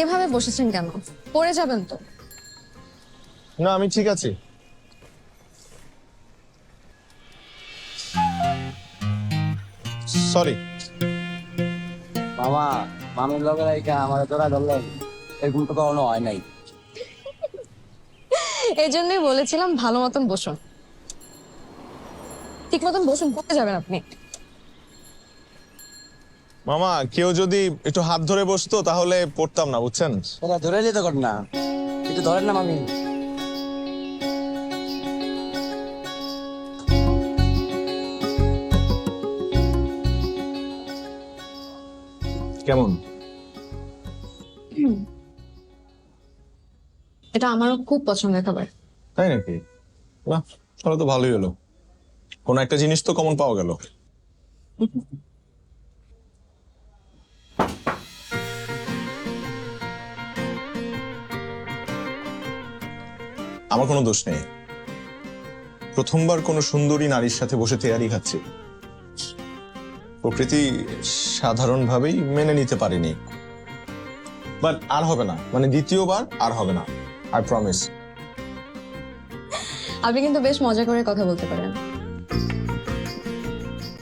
এভাবে বসেছেন কেন? পড়ে যাবেন তো। না, আমি ঠিক আছি। সরি। মামা, মামির লগে রাইখা আমার তোরা ধরলেন, এরকম তো কখনো হয় নাই। এই জন্যই বলেছিলাম ভালো মতন বসুন। ঠিক মতন বসুন, পড়ে যাবেন আপনি। মামা, কেউ যদি একটু হাত ধরে বসতো তাহলে পড়তাম না, বুঝছেন? তোরা ধরে যেতে কর না, একটু ধরেন না মামি। কেমন? এটা আমারও খুব পছন্দের খাবার। তাই নাকি? না, তাহলে তো ভালোই হলো। কোন একটা জিনিস তো কমন পাওয়া গেল। আমার কোনো দোষ নেই। প্রথমবার কোনো সুন্দরী নারীর সাথে বসে তেয়ারি খাচ্ছি। প্রকৃতি সাধারণভাবেই মেনে নিতে পারেনি। বাট আর হবে না, মানে দ্বিতীয়বার আর হবে না, আই প্রমিস। আপনি কিন্তু বেশ মজা করে কথা বলতে পারেন।